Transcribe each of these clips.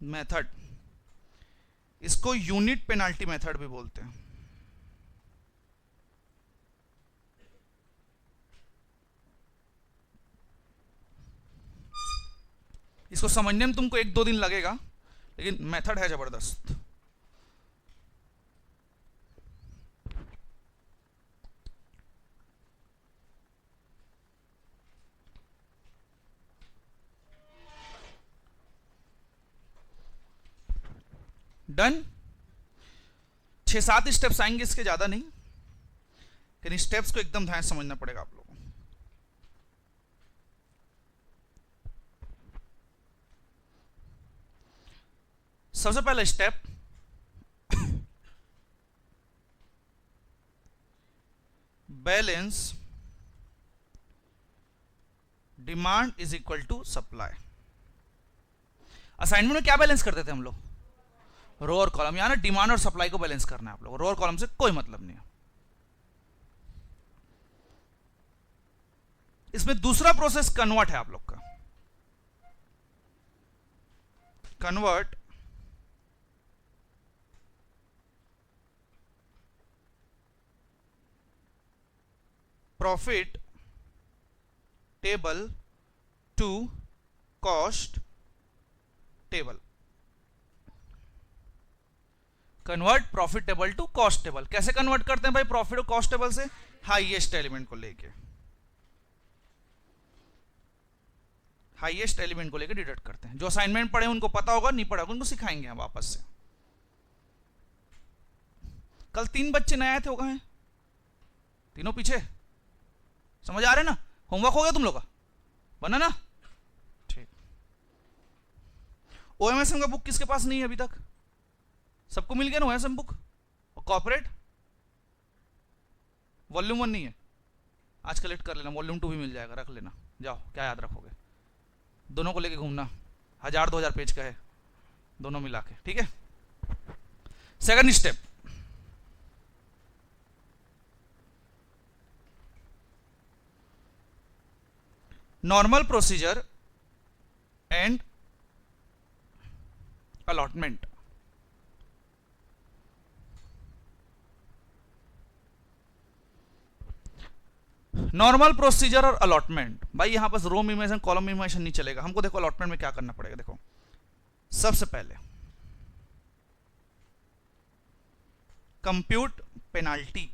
Method, इसको unit penalty method भी बोलते हैं। इसको समझने में तुमको 1-2 दिन लगेगा, लेकिन मेथड है जबरदस्त। डन। 6-7 स्टेप्स आएंगे, इसके ज्यादा नहीं, लेकिन स्टेप्स को एकदम ध्यान से समझना पड़ेगा आप लोगों को। सबसे पहला step, balance demand is equal to supply. Assignment में क्या बैलेंस करते थे हम लोग? रो और कॉलम, यानी डिमांड और सप्लाई को बैलेंस करना है आप लोग। रो और कॉलम से कोई मतलब नहीं है। इसमें दूसरा प्रोसेस कन्वर्ट है आप लोग का। Convert profit table to cost table. Convert profit table to cost table. कैसे कन्वर्ट करते हैं भाई प्रॉफिट और कॉस्ट टेबल से? हाईएस्ट एलिमेंट को लेके, हाईएस्ट एलिमेंट को लेके डिडक्ट करते हैं। जो असाइनमेंट पढ़े उनको पता होगा, नहीं पढ़ा उनको सिखाएंगे हम वापस से। कल 3 बच्चे नए आए थे, हो गए हैं तीनों पीछे। समझ आ रहे ना? होमवर्क हो गया तुम लोग का? बना ना? ठीक। ओएमएसएम का बुक किसके पास नहीं है अभी तक? सबको मिल गया ना ओएमएसएम बुक? और कॉर्पोरेट वॉल्यूम 1 नहीं है, आज कलेक्ट कर लेना। वॉल्यूम 2 भी मिल जाएगा, रख लेना। जाओ, क्या याद रखोगे? दोनों को लेके घूमना, 1000-2000 पेज का है दोनों मिला के, ठीक है। Second step, normal procedure and allotment. Normal procedure और अलॉटमेंट। भाई यहां पर रो मिनिमाइजेशन कॉलम मिनिमाइजेशन नहीं चलेगा हमको। देखो अलॉटमेंट में क्या करना पड़ेगा। देखो सबसे पहले कंप्यूट पेनाल्टी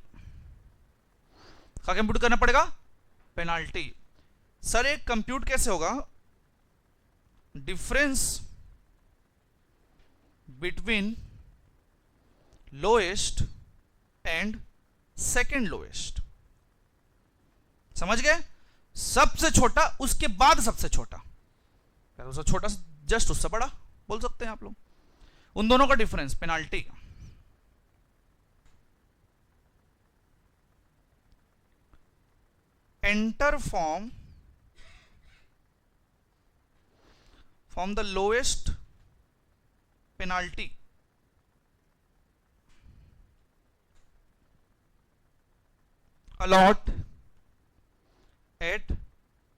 का कंप्यूट करना पड़ेगा। पेनाल्टी सर एक कंप्यूट कैसे होगा? Difference between lowest and second lowest. समझ गए? सबसे छोटा उसके बाद सबसे छोटा, उससे छोटा जस्ट उससे बड़ा बोल सकते हैं आप लोग। उन दोनों का difference penalty. Enter from the lowest penalty allot at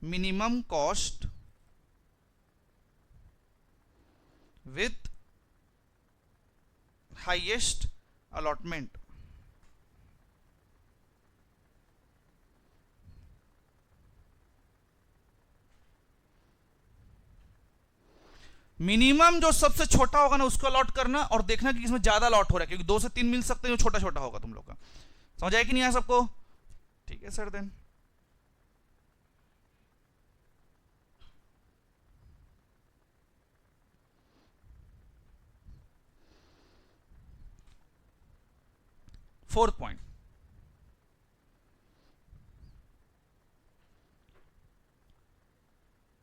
minimum cost with highest allotment। Minimum जो सबसे छोटा होगा ना उसको अलॉट करना, और देखना कि इसमें ज्यादा अलॉट हो रहा है, क्योंकि 2 से 3 मिल सकते हैं जो छोटा छोटा होगा तुम लोग का। समझ आया कि नहीं आया सबको? ठीक है sir. Then fourth point,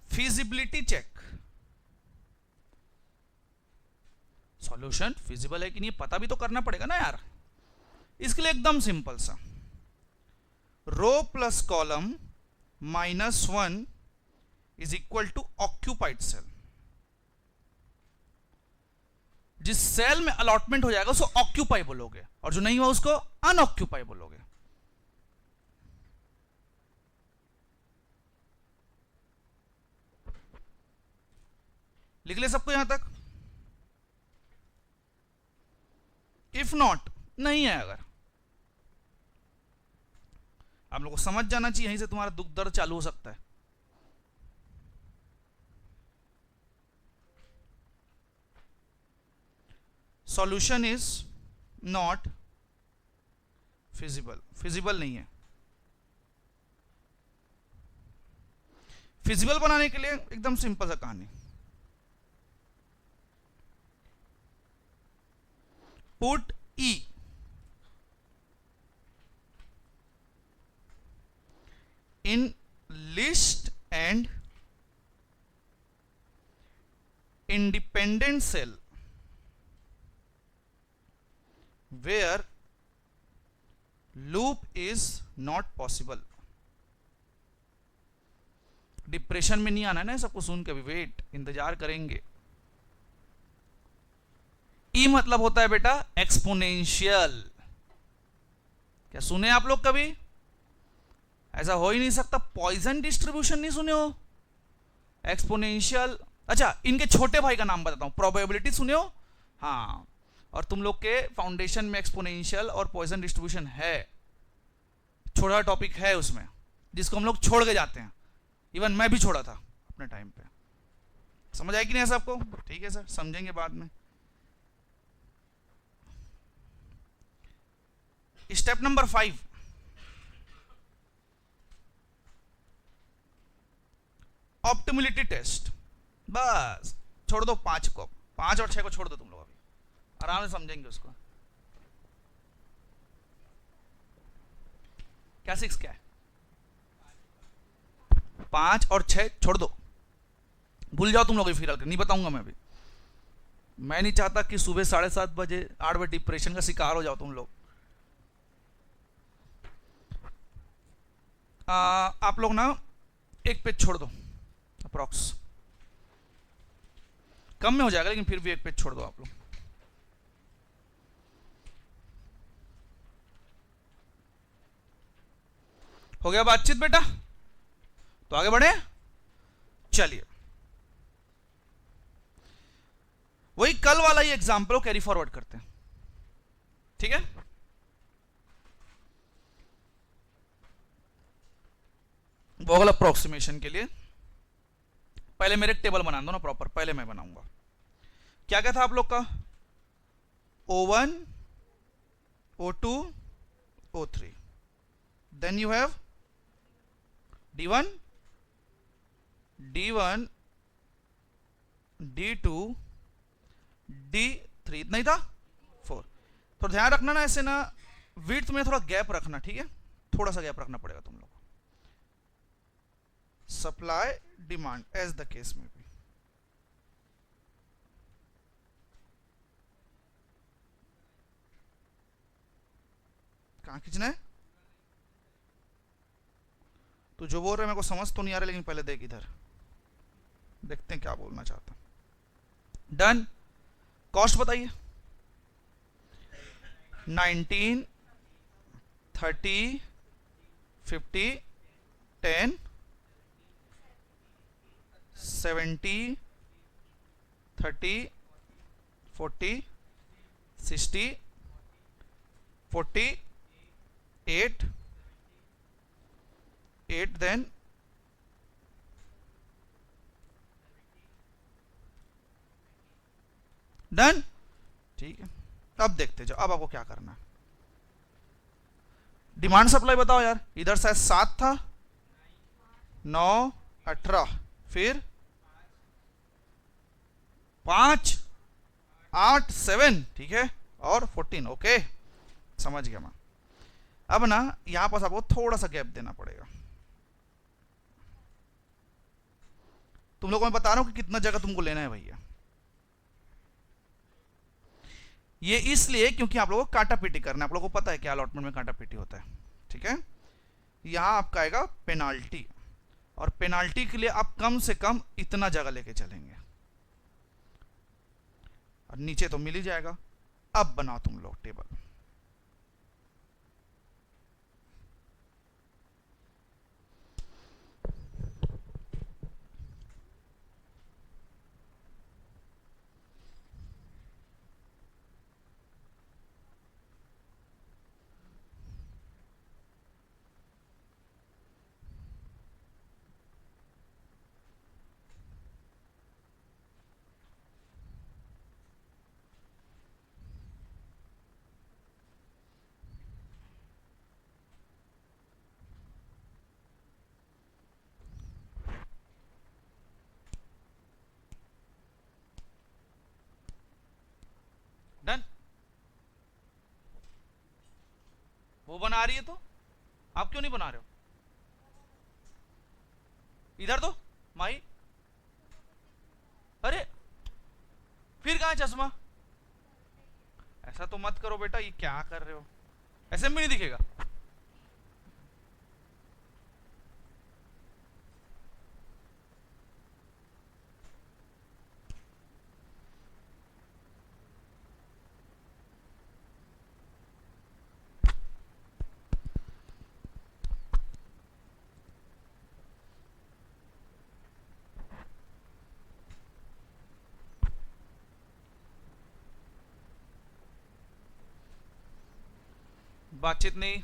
feasibility check. Solution feasible है कि नहीं पता भी तो करना पड़ेगा ना यार। इसके लिए एकदम सिंपल सा, row plus column -1 is equal to occupied cell. जिस सेल में अलॉटमेंट हो जाएगा उसको ऑक्यूपाई बोलोगे, और जो नहीं हुआ उसको अनऑक्यूपाई बोलोगे। लिख ले सबको यहां तक? इफ नॉट, नहीं है अगर, आप लोगों को समझ जाना चाहिए, यहीं से तुम्हारा दुख दर्द चालू हो सकता है। Solution is not feasible, feasible नहीं है। फिजिबल बनाने के लिए एकदम सिंपल सा कहानी, put E in list and independent cell where loop is not possible। Depression में नहीं आना है ना सबको सुन के, भी वेट, इंतजार करेंगे। ई मतलब होता है बेटा एक्सपोनेंशियल। क्या सुने आप लोग कभी? ऐसा हो ही नहीं सकता, पॉइजन डिस्ट्रीब्यूशन नहीं सुने हो? एक्सपोनेंशियल। अच्छा, इनके छोटे भाई का नाम बताता हूं, प्रोबेबिलिटी सुने हो? हाँ, और तुम लोग के फाउंडेशन में एक्सपोनेंशियल और पॉइजन डिस्ट्रीब्यूशन है, छोटा टॉपिक है उसमें, जिसको हम लोग छोड़ के जाते हैं। इवन मैं भी छोड़ा था अपने टाइम पे। समझ आया कि नहीं ऐसा आपको? ठीक है सर, समझेंगे बाद में। Step number 5, optimality test. बस छोड़ दो 5 को, 5 और 6 को छोड़ दो तुम लोग, अभी आराम से समझेंगे उसको। क्या 6 क्या है? 5 और 6 छोड़ दो, भूल जाओ तुम लोग, फिर नहीं बताऊंगा मैं अभी। मैं नहीं चाहता कि सुबह 7:30 बजे 8 बजे डिप्रेशन का शिकार हो जाओ तुम लोग। आप लोग ना एक पेज छोड़ दो, अप्रॉक्स कम में हो जाएगा, लेकिन फिर भी एक पेज छोड़ दो आप लोग। हो गया बातचीत बेटा? तो आगे बढ़े, चलिए वही कल वाला ही एग्जाम्पल कैरी फॉरवर्ड करते हैं, ठीक है? वोगल अप्रोक्सीमेशन के लिए पहले मेरे एक टेबल बना दो ना प्रॉपर, पहले मैं बनाऊंगा। क्या क्या था आप लोग का? O1, O2, O3, then you have D1, D1, D2, D3, इतना ही था? 4। तो ध्यान रखना ना, ऐसे ना विड्थ में थोड़ा गैप रखना, ठीक है? थोड़ा सा गैप रखना पड़ेगा तुम लोग को। Supply demand as the case में भी। कहां खींचना है? तू जो बोल रहे मेरे को समझ तो नहीं आ रहा, लेकिन पहले देख इधर, देखते हैं क्या बोलना चाहता। डन। कॉस्ट बताइए। 19, 30, 50, 10, 70, 30, 40, 60, 48, 8, then 10। ठीक है, अब देखते जाओ, अब आपको क्या करना है। डिमांड सप्लाई बताओ यार। इधर शायद 7 था, 9, 18, फिर 5, 8, 7, ठीक है, और 14। ओके, समझ गया मैं। अब ना यहां पास आपको थोड़ा सा गैप देना पड़ेगा। तुम लोगों को मैं बता रहा हूं कि कितना जगह तुमको लेना है भैया। ये इसलिए क्योंकि आप लोगों को काटा पीटी करना है। आप लोगों को पता है क्या अलॉटमेंट में काटा पीटी होता है, ठीक है? यहां आपका आएगा पेनाल्टी, और पेनाल्टी के लिए आप कम से कम इतना जगह लेके चलेंगे, और नीचे तो मिल ही जाएगा। अब बनाओ तुम लोग टेबल। आ रही है तो आप क्यों नहीं बना रहे हो? इधर तो माई, अरे फिर कहां चश्मा? ऐसा तो मत करो बेटा, ये क्या कर रहे हो? ऐसे में नहीं दिखेगा। बातचीत नहीं,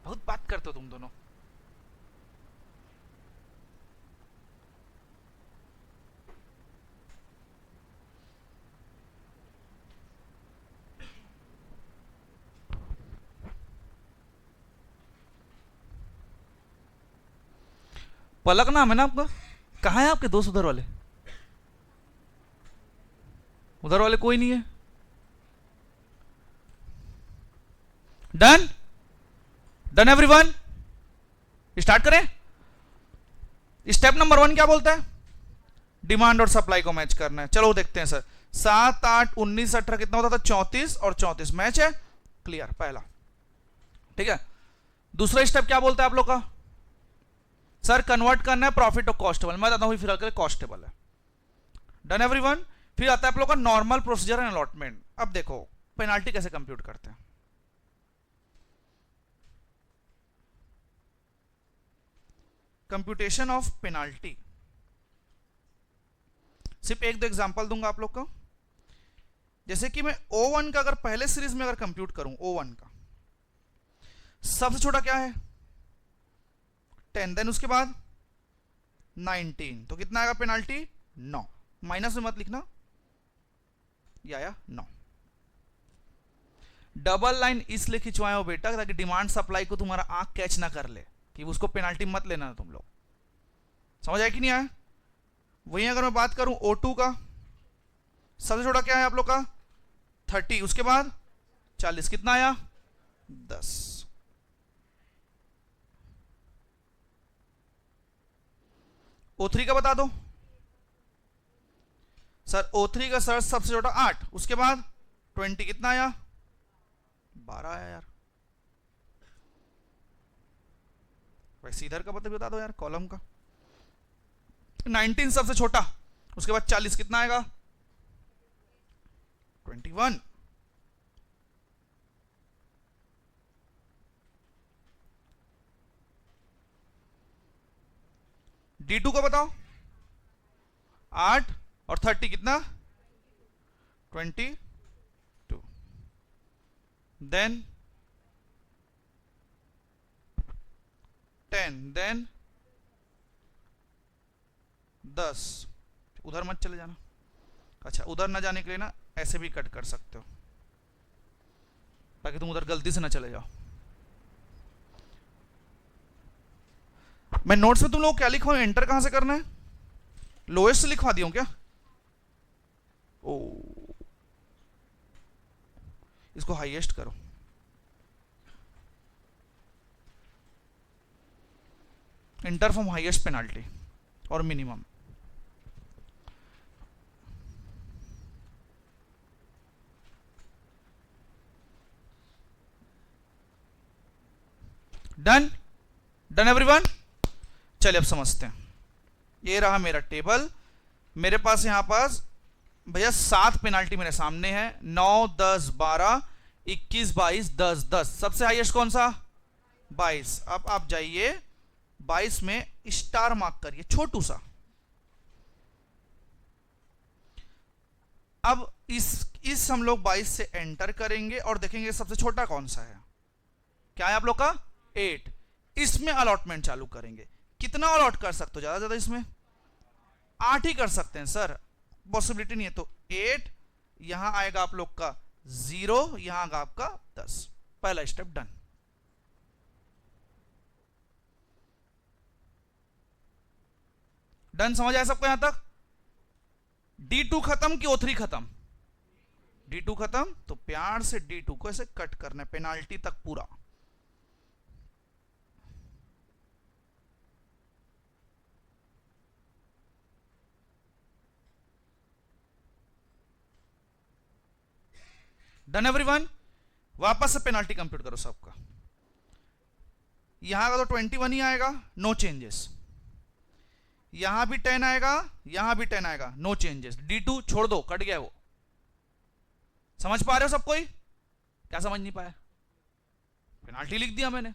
बहुत बात करते हो तुम दोनों। पलक नाम है ना आपका? कहाँ है आपके दोस्त उधर वाले? उधर वाले कोई नहीं है। डन डन एवरीवन, स्टार्ट करें। स्टेप नंबर 1 क्या बोलता है? डिमांड और सप्लाई को मैच करना है। चलो देखते हैं सर। 7 8 19 18 कितना होता था? 34 और 34 मैच है, क्लियर पहला। ठीक है, दूसरा स्टेप क्या बोलता है आप लोग का? सर कन्वर्ट करना है प्रॉफिट और कॉस्ट टेबल। मैं बताता हूं फिलहाल के लिए कॉस्ट टेबल है। Done everyone. फिर आता है आप लोग का नॉर्मल प्रोसीजर एंड अलॉटमेंट। अब देखो पेनाल्टी कैसे कंप्यूट करते हैं। कंप्यूटेशन ऑफ पेनाल्टी, सिर्फ एक दो एग्जांपल दूंगा आप लोग को। जैसे कि मैं O1 का अगर पहले सीरीज में अगर कंप्यूट करूं, O1 का सबसे छोटा क्या है? 10, देन उसके बाद 19, तो कितना आएगा पेनाल्टी? 9। माइनस में मत लिखना, या 9। डबल लाइन इसलिए खिंचवाए हो बेटा ताकि डिमांड सप्लाई को तुम्हारा आंख कैच ना कर ले कि उसको पेनाल्टी मत लेना तुम लोग। समझ आया कि नहीं आया? वहीं अगर मैं बात करूं O2 का, सबसे छोटा क्या है आप लोग का? 30, उसके बाद 40, कितना आया? 10। O3 का बता दो सर। O3 का सर सबसे छोटा 8, उसके बाद 20, कितना आया? 12 आया यार। वैसे इधर का मतलब बता दो यार, कॉलम का। 19 सबसे छोटा, उसके बाद 40, कितना आएगा? 21। D2 का बताओ। 8 और 30 कितना? 22। Then 10, then 10। उधर मत चले जाना। अच्छा, उधर ना जाने के लिए ना ऐसे भी कट कर सकते हो ताकि तुम उधर गलती से ना चले जाओ। मैं नोट्स में तुम लोग क्या लिखवाऊं? एंटर कहां से करना है? लोएस्ट से लिखवा दिया क्या? ओ, इसको हाईएस्ट करो। एंटर फ्रॉम हाईएस्ट पेनाल्टी और मिनिमम। Done done everyone. चलिए अब समझते हैं। ये रहा मेरा टेबल। मेरे पास यहां पास भैया 7 पेनाल्टी मेरे सामने है। 9 10 12 21 22 10 10। सबसे हाईएस्ट कौन सा? 22। अब आप जाइए 22 में स्टार मार्क करिए, छोटू सा। अब इस हम लोग 22 से एंटर करेंगे और देखेंगे सबसे छोटा कौन सा है। क्या है आप लोग का? 8। इसमें अलॉटमेंट चालू करेंगे। कितना अलॉट कर सकते हो? ज्यादा ज्यादा इसमें 8 ही कर सकते हैं सर, पॉसिबिलिटी नहीं है। तो 8, यहां आएगा आप लोग का 0, यहां आएगा आपका 10। पहला स्टेप डन। डन, समझ आया सबको यहां तक? D2 खत्म कि O3 खत्म? D2 खत्म, तो प्यार से D2 को ऐसे कट करना है पेनाल्टी तक पूरा। Done everyone. वापस से पेनाल्टी कंप्यूट करो सबका। यहां का तो 21 ही आएगा, नो चेंजेस। यहां भी 10 आएगा, यहां भी 10 आएगा, नो चेंजेस। D2 छोड़ दो, कट गया वो। समझ पा रहे हो सब कोई? क्या समझ नहीं पाया? पेनाल्टी लिख दिया मैंने।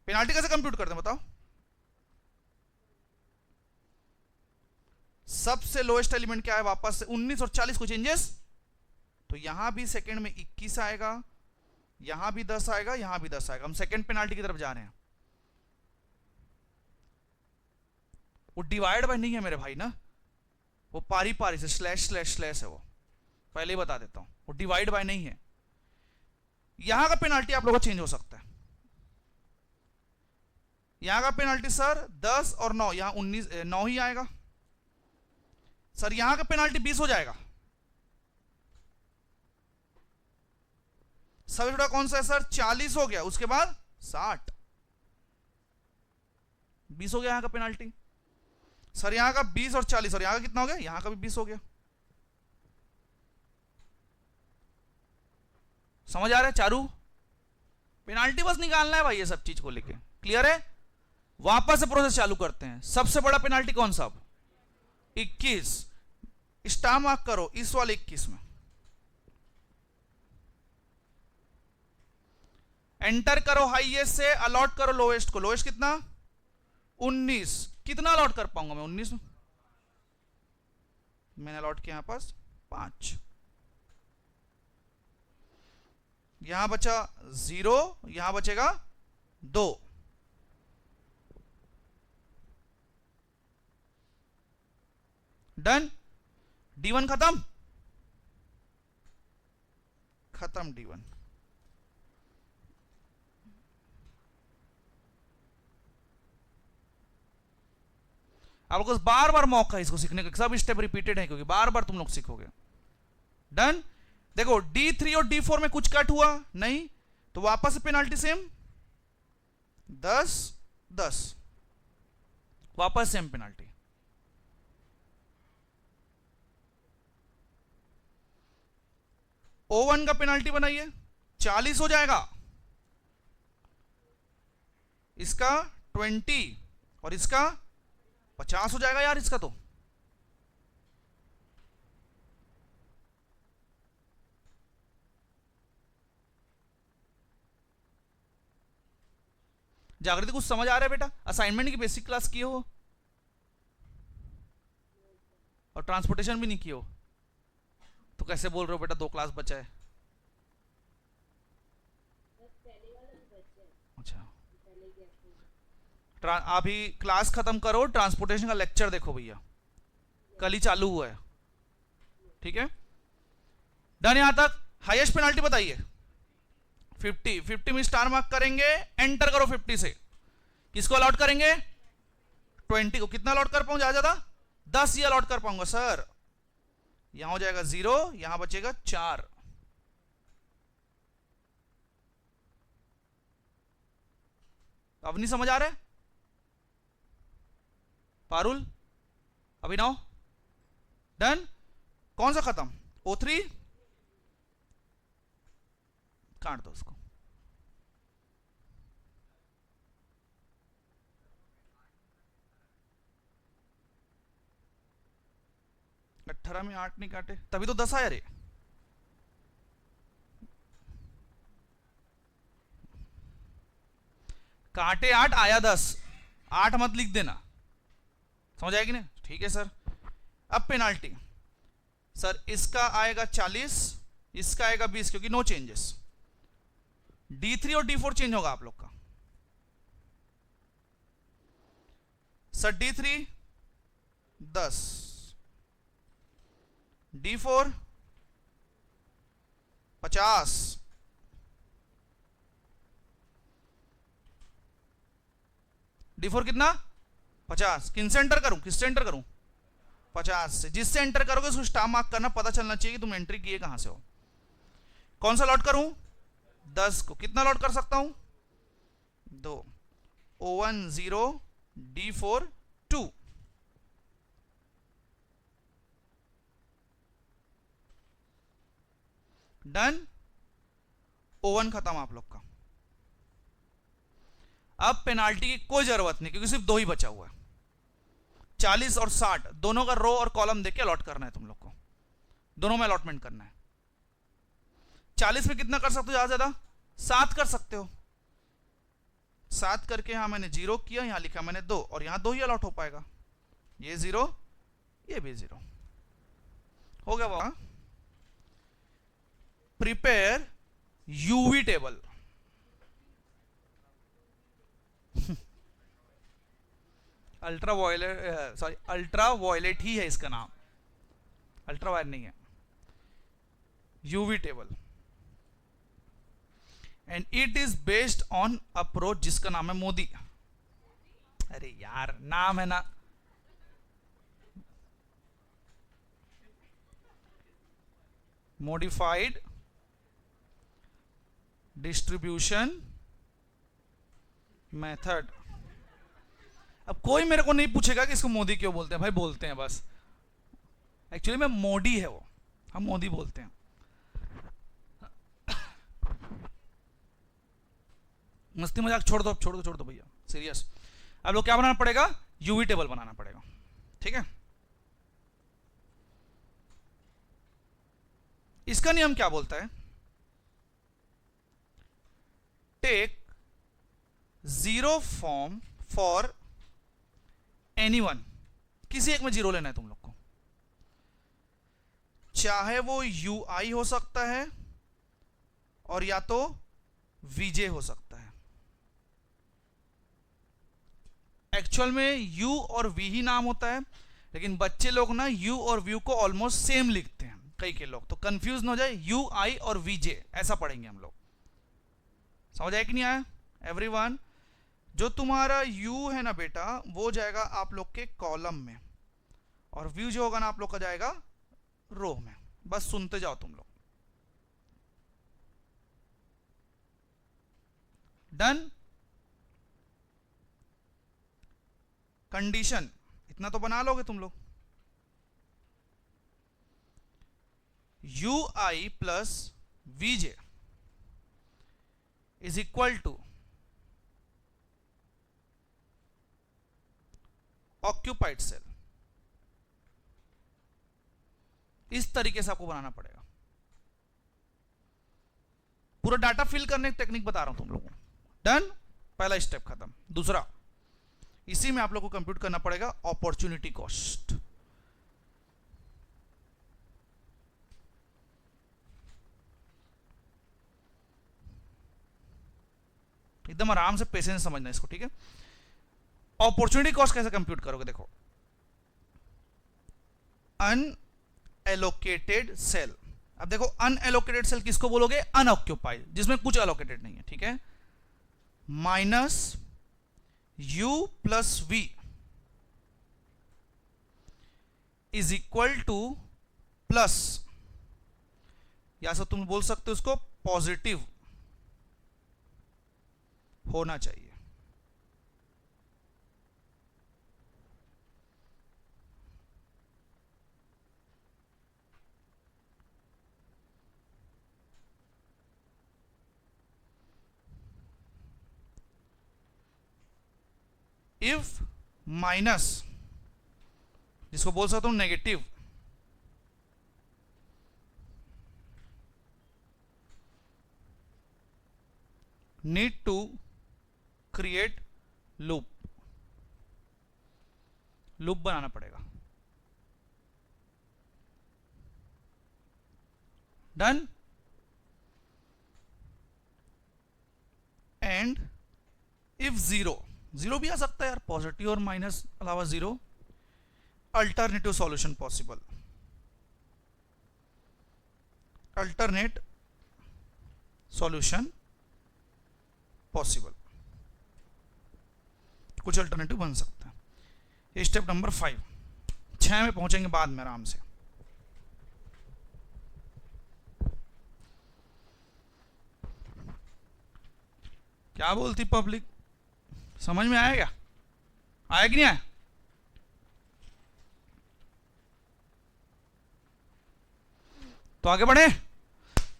पेनाल्टी कैसे कंप्यूट करते हैं बताओ? सबसे लोएस्ट एलिमेंट क्या है? वापस से 19 और 40 को चेंजेस, तो यहां भी सेकंड में 21 आएगा, यहां भी 10 आएगा, यहां भी 10 आएगा। हम सेकंड पेनाल्टी की तरफ जा रहे हैं। वो डिवाइड बाय नहीं है मेरे भाई ना, वो पारी पारी से स्लैश स्लैश स्लैश है। वो पहले ही बता देता हूं, वो डिवाइड बाय नहीं है। यहां का पेनाल्टी आप लोगों का चेंज हो सकता है। यहां का पेनाल्टी सर 10 और 9, यहां 19 9 ही आएगा सर। यहां का पेनाल्टी 20 हो जाएगा। सबसे छोटा कौन सा है सर? 40 हो गया, उसके बाद 60, 20 हो गया यहां का पेनाल्टी सर। यहां का 20 और 40, और यहां का कितना हो गया? यहां का भी 20 हो गया। समझ आ रहा है चारू? पेनाल्टी बस निकालना है भाई, ये सब चीज को लेके क्लियर है। वापस से प्रोसेस चालू करते हैं। सबसे बड़ा पेनाल्टी कौन सा? 21। स्टार मार्क करो इस वाले 21 में, एंटर करो हाईएस्ट से, अलॉट करो लोएस्ट को। लोएस्ट कितना? 19। कितना अलॉट कर पाऊंगा मैं 19 में? मैंने अलॉट किया यहां पास 5। यहां बचा 0, यहां बचेगा 2। डन। D1 खत्म, खत्म D1। आप लोगों को बार बार मौका है इसको सीखने का, सब स्टेप रिपीटेड है क्योंकि बार बार तुम लोग सीखोगे। डन। देखो D3 और D4 में कुछ कट हुआ नहीं, तो वापस से पेनाल्टी सेम 10 10, वापस सेम पेनाल्टी। O1 का पेनाल्टी बनाइए, 40 हो जाएगा, इसका 20 और इसका 50 हो जाएगा यार इसका। तो जागृति कुछ समझ आ रहा है बेटा? असाइनमेंट की बेसिक क्लास किए हो और ट्रांसपोर्टेशन भी नहीं किए हो, तो कैसे बोल रहे हो बेटा 2 क्लास बचा है? अच्छा, अभी क्लास खत्म करो, ट्रांसपोर्टेशन का लेक्चर देखो भैया, कल ही चालू हुआ है। ठीक है, डन। यहां तक हाईएस्ट पेनाल्टी बताइए। 50। 50 में स्टार मार्क करेंगे, एंटर करो 50 से। किसको अलॉट करेंगे? 20 को। कितना अलॉट कर पाऊं? ज्यादा 10 ही अलॉट कर पाऊंगा सर। यहां हो जाएगा 0, यहां बचेगा 4। अब नहीं समझ आ रहा है? पारुल, अभिनव, डन। कौन सा खत्म? O3 काट दो उसको। अठारह में 8 नहीं काटे, तभी तो 10 आया रे। काटे 8, आया 10। 8 मत लिख देना, समझ आएगी ना? ठीक है सर। अब पेनाल्टी सर, इसका आएगा 40, इसका आएगा 20, क्योंकि नो चेंजेस। D3 और D4 चेंज होगा आप लोग का सर। D3 10, D4 50, D4 कितना? 50। किनसे एंटर करूं? किससे एंटर करूं? 50 से। जिससे एंटर करोगे उसको स्टार मार्क करना, पता चलना चाहिए कि तुम एंट्री किए कहां से हो। कौन सा लॉट करूं? 10 को। कितना लॉट कर सकता हूं? 2। O1 0, D4 2। डन, ओवन खत्म आप लोग का। अब पेनाल्टी की कोई जरूरत नहीं क्योंकि सिर्फ दो ही बचा हुआ है। 40 और 60 दोनों का रो और कॉलम देके अलॉट करना है तुम लोग को, दोनों में अलॉटमेंट करना है। 40 में कितना कर सकते हो, ज्यादा ज्यादा 7 कर सकते हो। 7 करके यहां मैंने 0 किया, यहां लिखा मैंने 2, और यहां 2 ही अलॉट हो पाएगा। ये 0, ये भी 0 हो गया बाबा। Prepare UV table. Ultra violet, sorry ultra violet ही है इसका नाम, अल्ट्रा वायलेट नहीं है। UV table and it is based on approach जिसका नाम है मोदी। अरे यार नाम है ना, मॉडिफाइड डिस्ट्रीब्यूशन मेथड। अब कोई मेरे को नहीं पूछेगा कि इसको मोदी क्यों बोलते हैं, भाई बोलते हैं बस। एक्चुअली में मोदी है वो, हम मोदी बोलते हैं। मस्ती मजाक छोड़ दो, छोड़ दो भैया, सीरियस। अब लोग क्या बनाना पड़ेगा, यूवी टेबल बनाना पड़ेगा, ठीक है। इसका नियम क्या बोलता है, टेक 0 फॉर्म फॉर एनीवन। किसी एक में 0 लेना है तुम लोग को, चाहे वो यू आई हो सकता है और या तो वीजे हो सकता है। एक्चुअल में यू और वी ही नाम होता है, लेकिन बच्चे लोग ना यू और व्यू को ऑलमोस्ट सेम लिखते हैं, कई के लोग, तो कंफ्यूज ना हो जाए, यू आई और वीजे ऐसा पढ़ेंगे हम लोग। समझ आया कि नहीं आया एवरीवन? जो तुम्हारा यू है ना बेटा, वो जाएगा आप लोग के कॉलम में, और व्यू जो होगा ना आप लोग का जाएगा रो में। बस सुनते जाओ तुम लोग। डन। कंडीशन इतना तो बना लोगे तुम लोग, U I plus V J is equal to occupied cell. इस तरीके से आपको बनाना पड़ेगा। पूरा डाटा फिल करने की टेक्निक बता रहा हूं तुम लोगों को। डन, पहला स्टेप खत्म। दूसरा, इसी में आप लोग को कंप्यूट करना पड़ेगा अपॉर्चुनिटी कॉस्ट। एकदम आराम से पेशेंस समझना इसको, ठीक है। अपॉर्चुनिटी कॉस्ट कैसे कंप्यूट करोगे, देखो, अनएलोकेटेड सेल। अब देखो अनएलोकेटेड सेल किसको बोलोगे, अनऑक्यूपाइड, जिसमें कुछ एलोकेटेड नहीं है, ठीक है। Minus u plus v is equal two plus, या सो तुम बोल सकते हो उसको पॉजिटिव होना चाहिए। इफ माइनस, जिसको बोल सकता हूं negative, need to create loop, loop बनाना पड़ेगा। Done. And if zero, zero भी आ सकता है यार, पॉजिटिव और माइनस अलावा zero, alternative solution possible. Alternate solution possible, कुछ अल्टरनेटिव बन सकता है। ये स्टेप नंबर 5। 6 में पहुंचेंगे बाद में आराम से। क्या बोलती पब्लिक, समझ में आया क्या, आया कि नहीं आया? तो आगे बढ़े,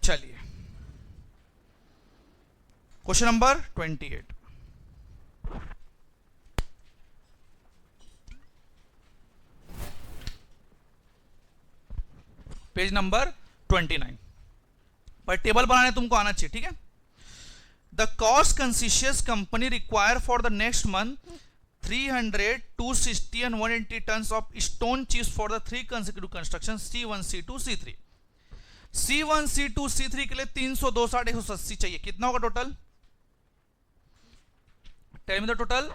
चलिए। क्वेश्चन नंबर 28, पेज नंबर 29 पर टेबल बनाने तुमको आना चाहिए, ठीक है। The cost कंसिशियस company require for the next month 300, 260 and 180 tons of stone chips for the 3 consecutive construction C1, C2, C3। C1, C2, C3 के लिए 300, 260, 180 चाहिए। कितना होगा total? Tell me the total.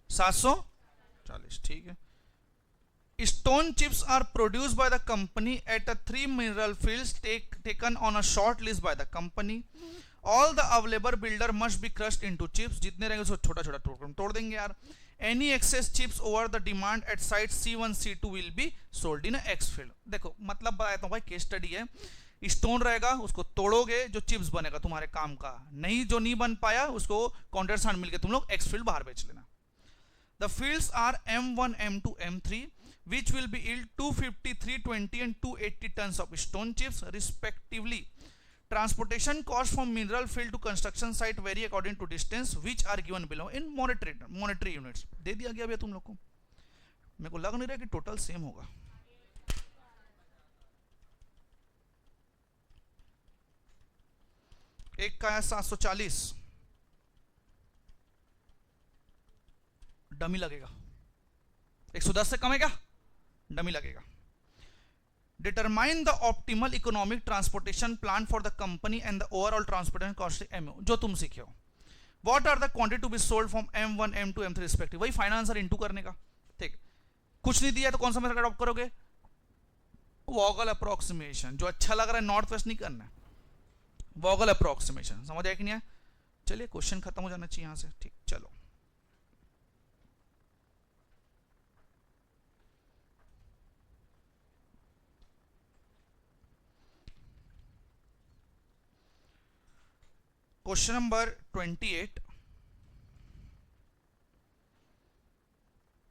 740, ठीक है। Stone chips are produced by the company at a 3 mineral fields taken on a short lease by the company. All the available builder must be crushed into chips। जितने रहेंगे उसको छोटा छोटा तोड़ देंगे यार। Any excess chips over the demand at site C1, C2 will be sold in a X field। देखो मतलब बताता हूँ भाई, केस स्टडी है। स्टोन रहेगा उसको तोड़ोगे, जो चिप्स बनेगा तुम्हारे काम का, नहीं जो नहीं बन पाया उसको कॉन्ट्रैक्ट साथ मिलकर तुम लोग एक्स फील्ड बाहर बेच लेना। The fields are M1, M2, M3, which will be yield 250, 320 and 280 tons of stone chips respectively। Transportation cost from mineral field to construction site vary according to distance, which are given below in monetary units। दे दिया गया भैया तुम लोग को। मेरे को लग नहीं रहा कि टोटल सेम होगा। एक का है 740, डमी लगेगा। 110 से कम है क्या? डमी लगेगा। Determine the optimal economic transportation plan for the company and the overall transportation cost MO, जो तुम सीखे हो। What are the quantity to be sold from M1, M2, M3 respective. वही फाइनल आंसर इंटू करने का, ठीक। कुछ नहीं दिया तो कौन सा मेथड अडॉप्ट करोगे? वॉगल अप्रोक्सीमेशन। जो अच्छा लग रहा है नॉर्थ वेस्ट नहीं करना है, वॉगल अप्रोक्सीमेशन। समझ आया कि नहीं है? चलिए क्वेश्चन खत्म हो जाना चाहिए यहां से, ठीक। चलो question number 28,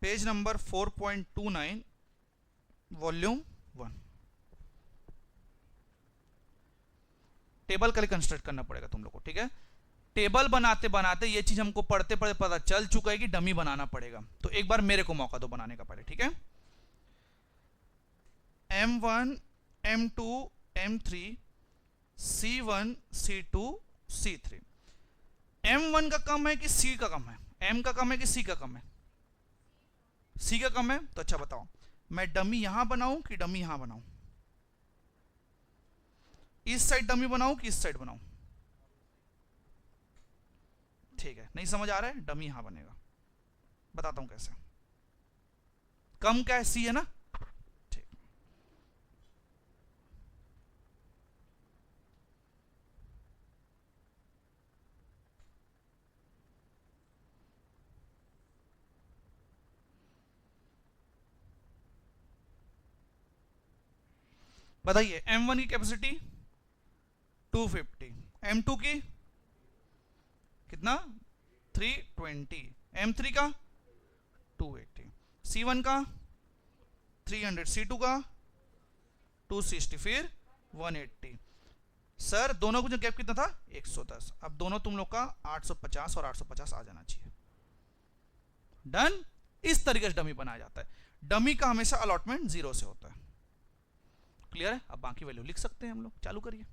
page number 4.29, volume 1। Table कल कंस्ट्रक्ट करना पड़ेगा तुम लोग को, ठीक है। टेबल बनाते बनाते ये चीज हमको पढ़ते पढ़ते पता चल चुका है कि डमी बनाना पड़ेगा। तो एक बार मेरे को मौका दो बनाने का पहले, ठीक है। M1, M2, M3, C1, C2, C3। M1 का कम है कि C का कम है? M का कम है कि C का कम है? C का कम है। तो अच्छा बताओ, मैं डमी यहां बनाऊं कि डमी यहां बनाऊं? इस साइड डमी बनाऊं कि इस साइड बनाऊं? ठीक है, नहीं समझ आ रहा है? डमी यहां बनेगा। बताता हूं कैसे। कम क्या है? C है ना, ठीक। बताइए M1 की कैपेसिटी 250, M2 की कितना? 320, M3 का 280, C1 का 300, C2 का 260, फिर 180। सर दोनों का जो गैप कितना था? 110। अब दोनों तुम लोग का 850 और 850 आ जाना चाहिए। डन। इस तरीके से डमी बनाया जाता है। डमी का हमेशा अलॉटमेंट 0 से होता है। क्लियर है? अब बाकी वैल्यू लिख सकते हैं हम लोग। चालू करिए।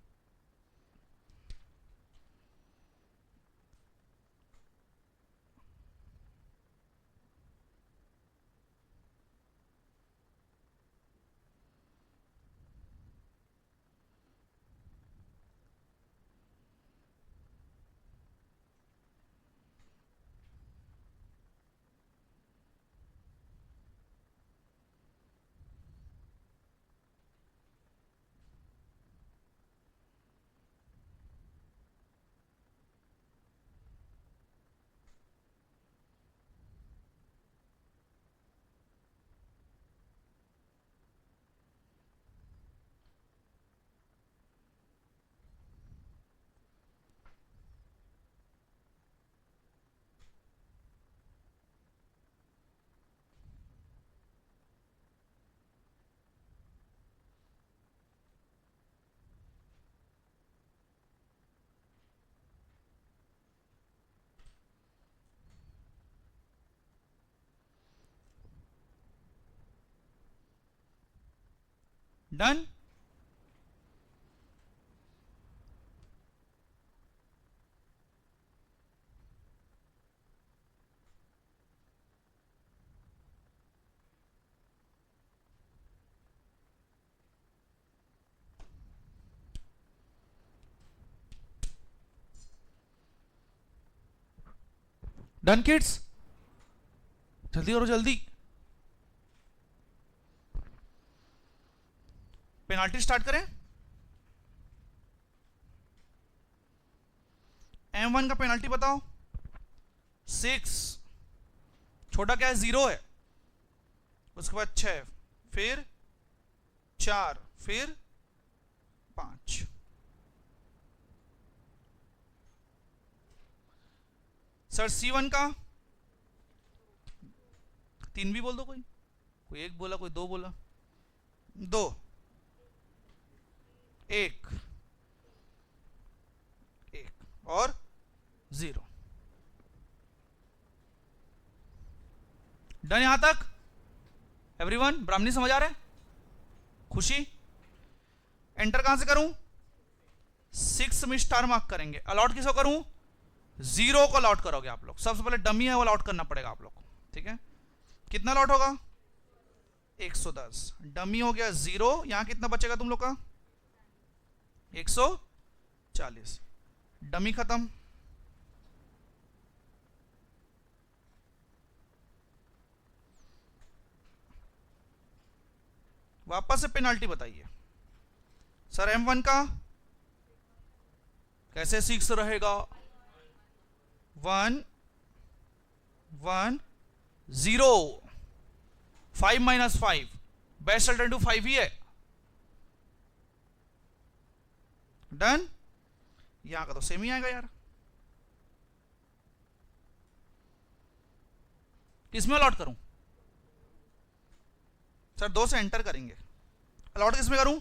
डन। डन किड्स, जल्दी करो जल्दी। पेनाल्टी स्टार्ट करें। M1 का पेनाल्टी बताओ। 6, छोटा क्या है 0 है, उसके बाद 6, फिर 4, फिर 5। सर C1 का 3 भी बोल दो, कोई कोई 1 बोला, कोई 2 बोला। 2, 1, 1 और 0। डन यहां तक एवरीवन? ब्राह्मणी समझ आ रहा है? खुशी? एंटर कहां से करूं? 6 में स्टार मार्क करेंगे। अलॉट किसको करूं? 0 को अलॉट करोगे आप लोग। सबसे पहले डमी है वो अलॉट करना पड़ेगा आप लोग को, ठीक है? कितना अलॉट होगा? 110। डमी हो गया 0। यहां कितना बचेगा तुम लोग का? 140। डमी खत्म। वापस से पेनाल्टी बताइए। सर M1 का कैसे 6 रहेगा? 1 1 0। 5 - 5 बेस्ट अल्टरनेटिव 5 ही है। डन। यहां का तो सेम ही आएगा यार। किसमें अलॉट करूं? सर 2 से एंटर करेंगे। अलॉट किसमें करूं?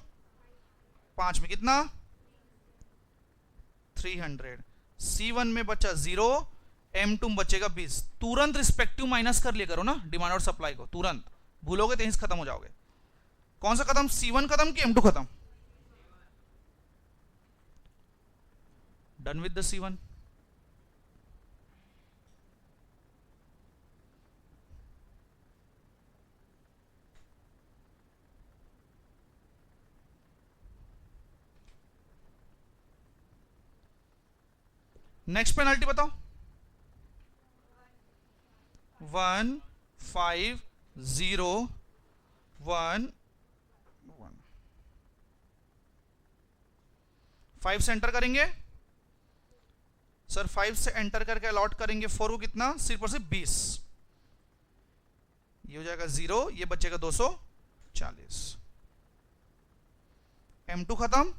5 में। कितना? 300। C1 में बचा 0, M2 में बचेगा 20। तुरंत रिस्पेक्टिव माइनस कर लिया करो ना डिमांड और सप्लाई को, तुरंत। भूलोगे तो यहीं खत्म हो जाओगे। कौन सा खत्म? C1 खत्म कि M2 खत्म? Done with the C1। Next penalty बताओ। 1 5 0 1 1। 5 से एंटर करेंगे। सर 5 से एंटर करके अलॉट करेंगे 4 को। कितना? सिर्फ और सिर्फ 20। ये हो जाएगा 0, ये बचेगा 240। M2 खत्म।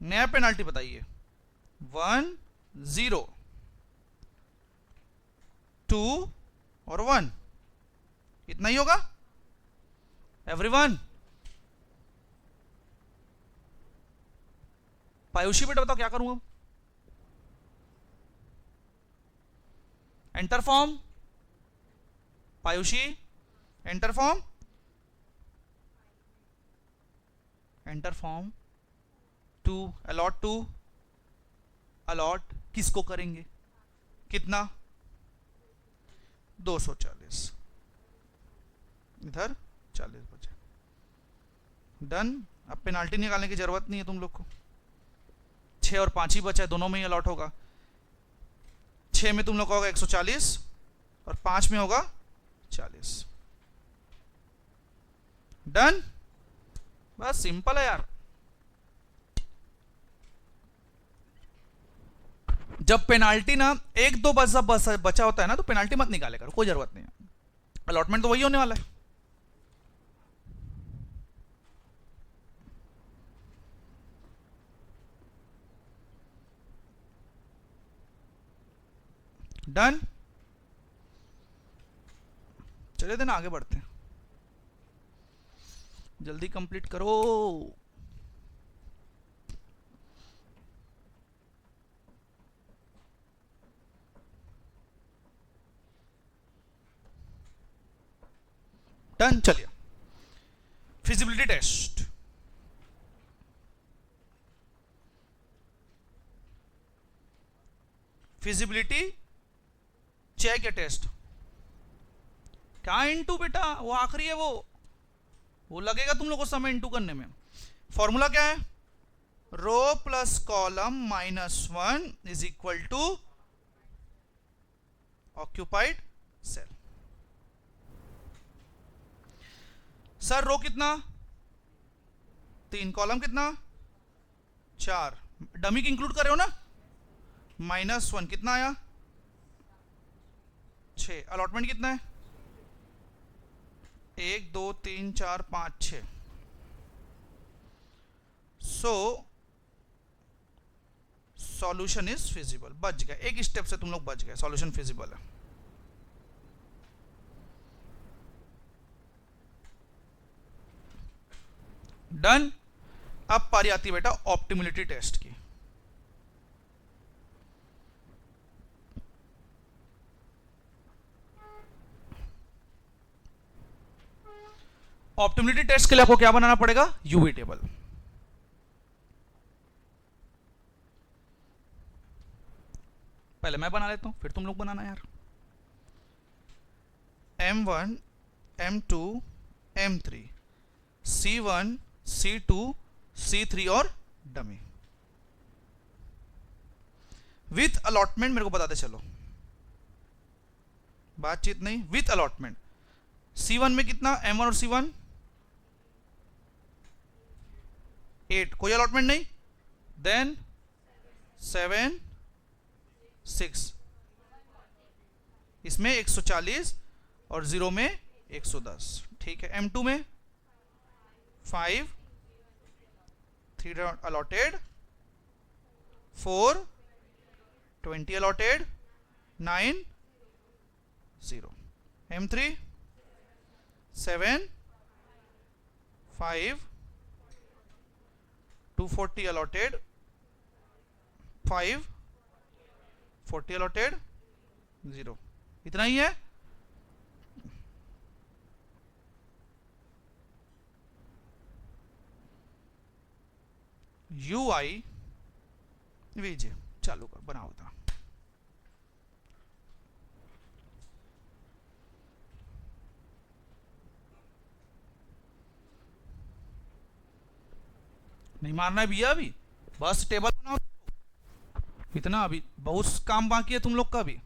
नया पेनाल्टी बताइए। 1 0 2 और 1। इतना ही होगा एवरीवन? पायुषी बेटा बताओ क्या करूं अब? Enter form. Payushi enter form. Enter form 2 allot 2। Allot किसको करेंगे? कितना? 240। इधर 40 बचे। डन। अब पेनाल्टी निकालने की जरूरत नहीं है तुम लोग को। 6 और 5 ही बचा है, दोनों में ही अलॉट होगा। 6 में तुम लोग का होगा 140 और 5 में होगा 40। डन। बस सिंपल है यार। जब पेनाल्टी ना 1-2 बचा होता है ना, तो पेनाल्टी मत निकाले करो, कोई जरूरत नहीं है। अलॉटमेंट तो वही होने वाला है। डन। चलिए देना आगे बढ़ते हैं। जल्दी कंप्लीट करो। डन। चलिए फिजिबिलिटी टेस्ट। फिजिबिलिटी चेक या टेस्ट, क्या इनटू बेटा, वो आखिरी है, वो लगेगा तुम लोग को समय इनटू करने में। फॉर्मूला क्या है, row plus column -1 is equal to occupied cell. Sir row कितना 3, कॉलम कितना 4, डमी की इंक्लूड कर रहे हो ना, -1 कितना आया 6, अलॉटमेंट कितना है 1 2 3 4 5 6। So solution is feasible. बच गए, एक स्टेप से तुम लोग बच गए, सॉल्यूशन फिजिबल है। डन। अब पारी आती है बेटा ऑप्टिमिलिटी टेस्ट की। ऑप्टिमिलिटी टेस्ट के लिए आपको क्या बनाना पड़ेगा, यूवी टेबल। पहले मैं बना लेता हूं, फिर तुम लोग बनाना यार। M1 M2 M3 C1 C2 C3 और डमी विथ अलॉटमेंट। मेरे को बताते चलो, बातचीत नहीं, विथ अलॉटमेंट। C1 में कितना, M1 और C1 8, कोई अलॉटमेंट नहीं। देन 7 6, इसमें 140 और 0 में 110, ठीक है। M2 में 5 3 allotted, 4 20 allotted, 9 0। M3 7 5 240 allotted, 5 40 allotted, 0। इतना ही है। UI VJ चालू कर, बनाओ था। नहीं मारना है भैया, अभी बस टेबल बनाओ, इतना अभी बहुत काम बाकी है तुम लोग का भी।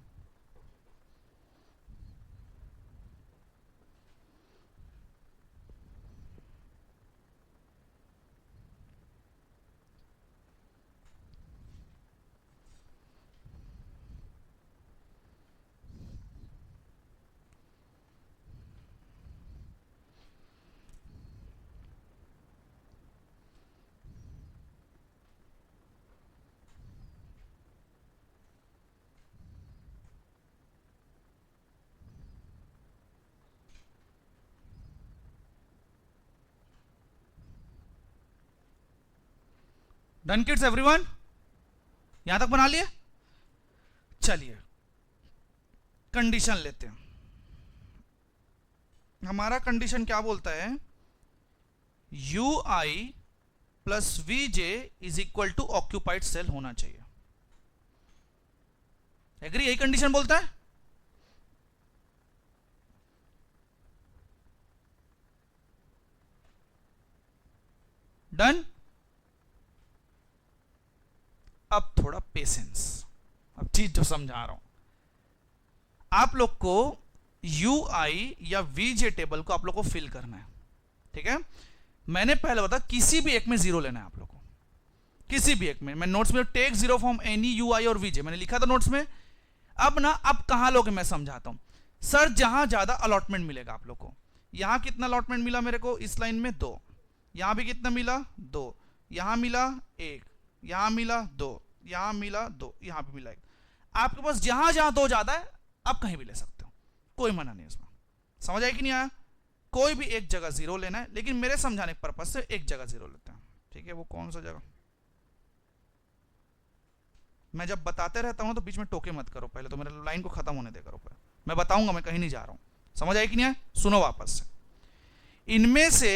डन किड्स एवरीवन, यहां तक बना लिए। चलिए कंडीशन लेते हैं। हमारा कंडीशन क्या बोलता है, UI plus VJ is equal to occupied cell होना चाहिए। एग्री, यही कंडीशन बोलता है। डन। अब थोड़ा पेशेंस, अब चीज जो समझा रहा हूं आप लोग को, UI या VJ टेबल को आप लोग को फिल करना है, ठीक है। मैंने पहले बताया किसी भी एक में 0 लेना है आप लोग को, किसी भी एक में। मैं नोट्स में टेक 0 फ्रॉम एनी UI और VJ मैंने लिखा था नोट्स में। अब ना, अब कहां लोगे मैं समझाता हूं। सर जहां ज्यादा अलॉटमेंट मिलेगा आप लोग को, यहां कितना अलॉटमेंट मिला मेरे को इस लाइन में 2, यहां भी कितना मिला 2, यहां मिला 1, यहां मिला 2, यहां मिला 2, यहां पे मिला 1। आपके पास जहां जहां 2 ज्यादा है आप कहीं भी ले सकते हो, कोई मना नहीं इसमें। समझ आया कि नहीं आया। कोई भी एक जगह 0 लेना है, लेकिन मेरे समझाने के पर्पज से एक जगह 0 लेते हैं, ठीक है। वो कौन सा जगह, मैं जब बताते रहता हूं तो बीच में टोके मत करो, पहले तो मेरे लाइन को खत्म होने दे करो। मैं बताऊंगा, मैं कहीं नहीं जा रहा हूं। समझ आया कि नहीं आया, सुनो वापस से। इनमें से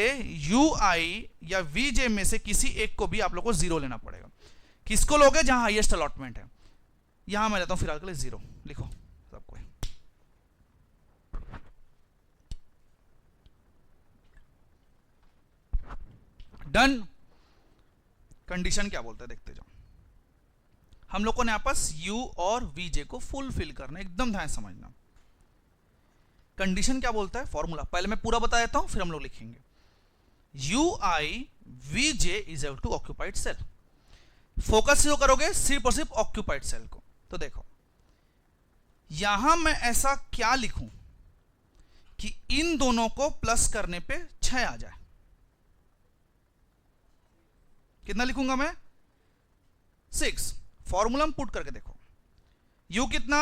यू आई या वी जे में से किसी एक को भी आप लोग को जीरो लेना पड़ेगा। किसको लोगे? जहां हाईएस्ट अलॉटमेंट है। यहां मैं लेता हूं फिलहाल के लिए जीरो, लिखो सबको। डन। कंडीशन क्या बोलते हैं देखते जाओ। हम लोगों ने आपस यू और वी जे को फुलफिल करना, एकदम ध्यान समझना। कंडीशन क्या बोलता है? फॉर्मूला पहले मैं पूरा बता देता हूं, फिर हम लोग लिखेंगे। U I V J is equal to occupied cell. Focus जो करोगे सिर्फ और सिर्फ ऑक्यूपाइड सेल को। तो देखो यहां मैं ऐसा क्या लिखूं कि इन दोनों को प्लस करने पे 6 आ जाए। कितना लिखूंगा मैं? 6। फॉर्मूला में पुट करके देखो। यू कितना?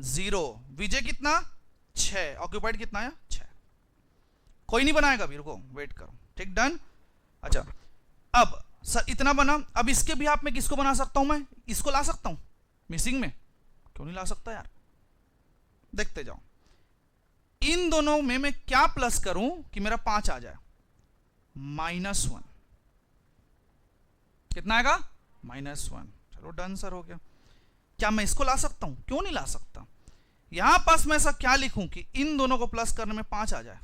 0। विजय कितना? 6। ऑक्यूपाइड कितना है? 6। कोई नहीं बनाएगा अभी, रुको वेट करो। ठीक, डन। अच्छा अब सर इतना बना, अब इसके भी आप में किसको बना सकता हूं? मैं इसको ला सकता हूं मिसिंग में। क्यों नहीं ला सकता यार? देखते जाओ। इन दोनों में मैं क्या प्लस करूं कि मेरा 5 आ जाए? -1। कितना आएगा? -1। चलो डन सर, हो गया। क्या मैं इसको ला सकता हूं? क्यों नहीं ला सकता? यहां पास मैं ऐसा क्या लिखूं कि इन दोनों को प्लस करने में 5 आ जाए?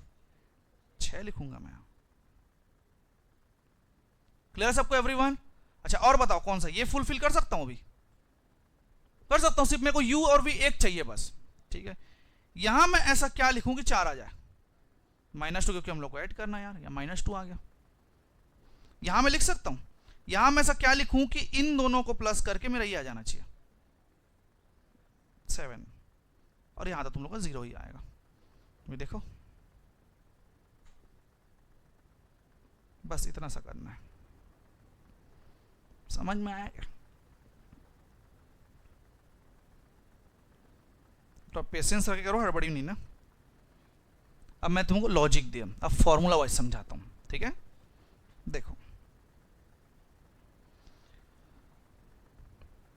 6 लिखूंगा मैं। क्लियर सबको एवरीवन? अच्छा और बताओ कौन सा ये फुलफिल कर सकता हूं? अभी कर सकता हूं, सिर्फ मेरे को यू और वी एक चाहिए बस। ठीक है, यहां मैं ऐसा क्या लिखूं कि 4 आ जाए? -2, क्योंकि हम लोग को ऐड करना यार, या -2 आ गया। यहां मैं लिख सकता हूं, यहां मैं ऐसा क्या लिखूं कि इन दोनों को प्लस करके मेरा ये आ जाना चाहिए 7, और यहां तो तुम लोग का 0 ही आएगा। ये देखो बस इतना सा करना है। समझ में आएगा? तो पेशेंस रखे करो, हड़बड़ी नहीं ना। अब मैं तुमको लॉजिक दिया, अब फॉर्मूला वाइज समझाता हूं। ठीक है, देखो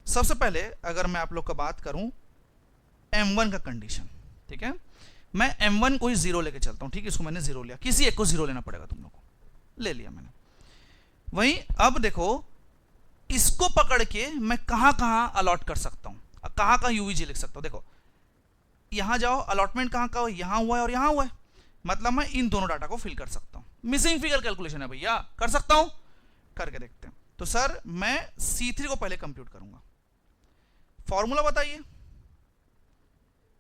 सबसे पहले अगर मैं आप लोग का बात करूं M1 का कंडीशन। ठीक है, मैं M1 को ही 0 लेके चलता हूं। ठीक है, इसको मैंने 0 लिया, किसी एक को 0 लेना पड़ेगा, तुम लोग को ले लिया मैंने। वहीं अब देखो इसको पकड़ के मैं कहां कहां अलॉट कर सकता हूं, कहां कहां यूवीजी लिख सकता हूं। देखो यहां जाओ, अलॉटमेंट कहां का हो? यहां हुआ है और यहां हुआ है, मतलब मैं इन दोनों डाटा को फिल कर सकता हूं। मिसिंग फिगर कैलकुलेशन है भैया, कर सकता हूं, करके देखते हैं। तो सर मैं C3 को पहले कंप्यूट करूंगा। फॉर्मूला बताइए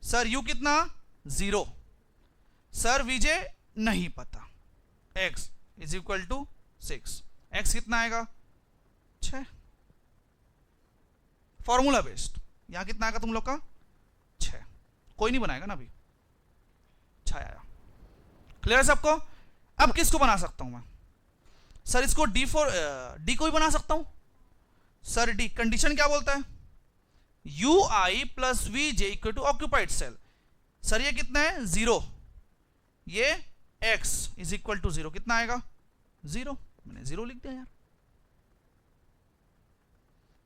सर। यू कितना? 0। सर विजय नहीं पता। x is equal to 6। x कितना आएगा? 6। फॉर्मूला बेस्ड यहां कितना आएगा तुम लोग का? 6। कोई नहीं बनाएगा ना अभी, 6 आया। क्लियर है सबको? अब किसको बना सकता हूं मैं? सर इसको डी को भी बना सकता हूं। सर डी कंडीशन क्या बोलता है? U I plus V J equal to occupied cell. Sir ये कितना है? 0। ये x इज इक्वल टू 0 कितना आएगा? 0। मैंने 0 लिख दिया यार।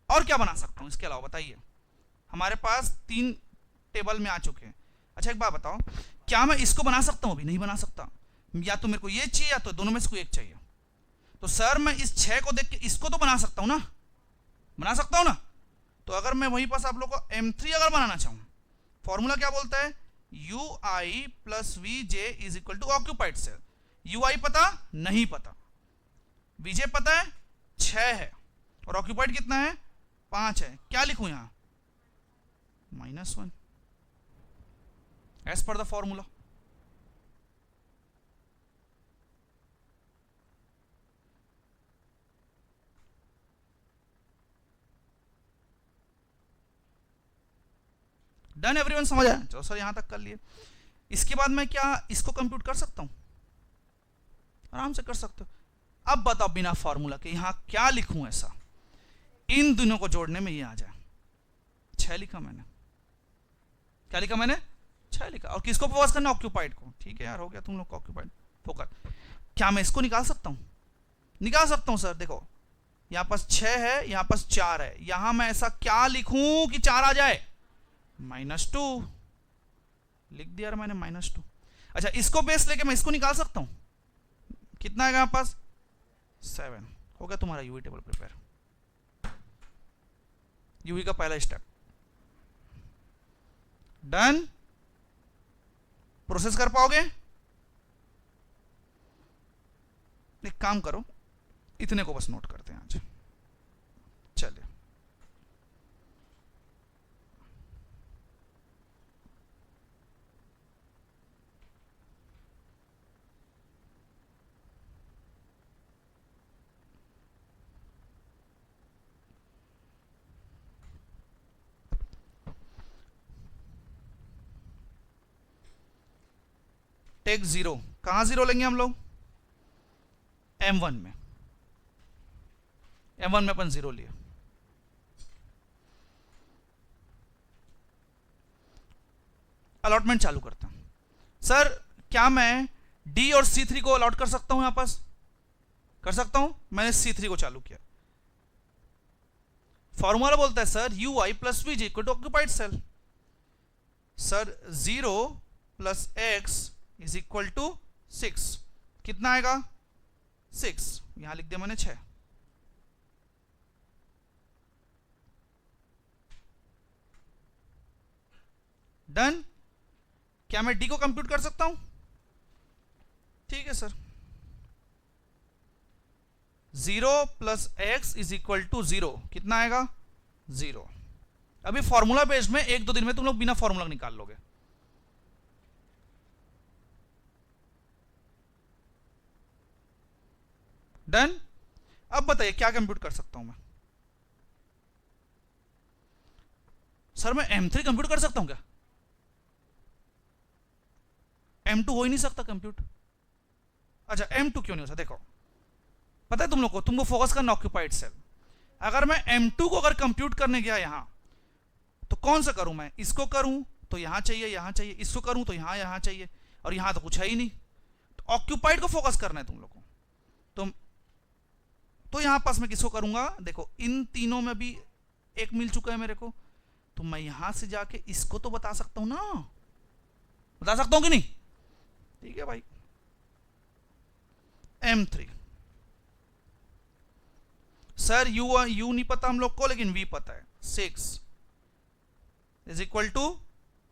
और क्या बना सकता हूं इसके अलावा बताइए? हमारे पास 3 टेबल में आ चुके हैं। अच्छा एक बात बताओ, क्या मैं इसको बना सकता हूं? अभी नहीं बना सकता, या तो मेरे को ये चाहिए या तो दोनों में से कोई एक चाहिए। तो सर मैं इस 6 को देख के इसको तो बना सकता हूं ना, बना सकता हूं ना। तो अगर मैं वहीं पास आप लोग को M3 अगर बनाना चाहूं, फॉर्मूला क्या बोलता है? U I plus V J is equal to occupied cell. U I पता? नहीं पता। वी जे पता है? 6 है, और ऑक्यूपाइड कितना है? 5 है। क्या लिखूं यहां? -1 as per the formula. Done everyone, समझ आया? चलो सर यहां तक कर लिए। इसके बाद मैं क्या इसको कंप्यूट कर सकता हूं? आराम से कर सकते हो। अब बताओ बिना फॉर्मूला के यहां क्या लिखूं ऐसा इन दोनों को जोड़ने में ये आ जाए? 6 लिखा मैंने। क्या लिखा मैंने? 6 लिखा। और किसको फोकस करना? ऑक्यूपाइड को। ठीक है यार, हो गया तुम लोग का ऑक्यूपाइड फोकस। क्या मैं इसको निकाल सकता हूं? निकाल सकता हूं सर। देखो यहां पास 6 है, यहां पास 4 है, यहां मैं ऐसा क्या लिखूं कि 4 आ जाए? -2 लिख दिया मैंने, -2। अच्छा इसको बेस लेके मैं इसको निकाल सकता हूं? कितना आएगा यहाँ पास 7। हो गया तुम्हारा यूवी टेबल प्रिपेयर, यूवी का पहला स्टेप डन। प्रोसेस कर पाओगे? एक काम करो, इतने को बस नोट करते हैं आज। चलिए टेक 0, कहां 0 लेंगे हम लोग? M1 में, M1 में अपन 0 लिए। अलॉटमेंट चालू करता हूं। सर क्या मैं D और C3 को अलॉट कर सकता हूं? यहां पास कर सकता हूं। मैंने C3 को चालू किया। फॉर्मूला बोलता है sir UI plus VG equal to occupied cell. Sir 0 plus X is equal to 6, कितना आएगा 6, यहां लिख दिया मैंने 6। डन। क्या मैं डी को कंप्यूट कर सकता हूं? ठीक है sir, 0 plus X is equal to 0, कितना आएगा 0। अभी फॉर्मूला बेस्ड में 1-2 दिन में तुम लोग बिना फॉर्मूला निकाल लोगे। डन। अब बताइए क्या कंप्यूट कर सकता हूं मैं? सर मैं M3 कंप्यूट कर सकता हूं क्या? M2 हो ही नहीं सकता कंप्यूट। अच्छा M2 क्यों नहीं हो सकता? देखो पता है तुम लोग को, तुमको फोकस करना ऑक्यूपाइड सेल। अगर मैं M2 को अगर कंप्यूट करने गया यहां तो कौन सा करूं मैं? इसको करूं तो यहां चाहिए, यहां चाहिए, इसको करूं तो यहां चाहिए, और यहां तो कुछ है ही नहीं। तो ऑक्यूपाइड को फोकस करना है तुम लोग को। तो यहां पास मैं किसको करूंगा? देखो इन तीनों में भी एक मिल चुका है मेरे को, तो मैं यहां से जाके इसको तो बता सकता हूं ना, बता सकता हूं कि नहीं? ठीक है भाई, M3। सर यू नहीं पता हम लोग को, लेकिन V पता है। 6 इज इक्वल टू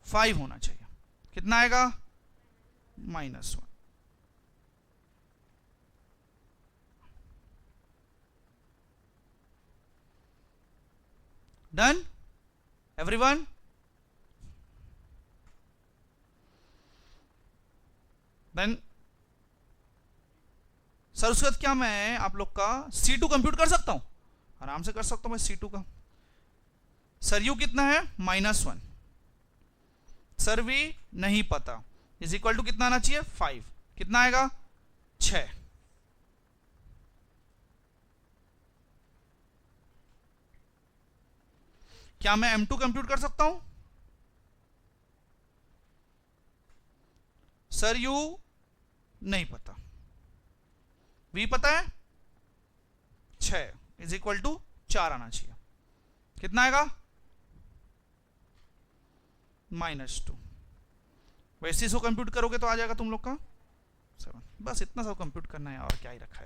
5 होना चाहिए, कितना आएगा -1। Done everyone. देन सर उसके बाद क्या मैं आप लोग का C2 कंप्यूट कर सकता हूं? आराम से कर सकता हूं मैं C2 का। सर U कितना है -1। सर V नहीं पता, इज इक्वल टू कितना आना चाहिए 5, कितना आएगा 6। क्या मैं M2 कंप्यूट कर सकता हूं? सर U नहीं पता, V पता है 6 इज इक्वल टू 4 आना चाहिए, कितना आएगा -2। वैसे इसको कंप्यूट करोगे तो आ जाएगा तुम लोग का 7। बस इतना सब कंप्यूट करना है, और क्या ही रखा है।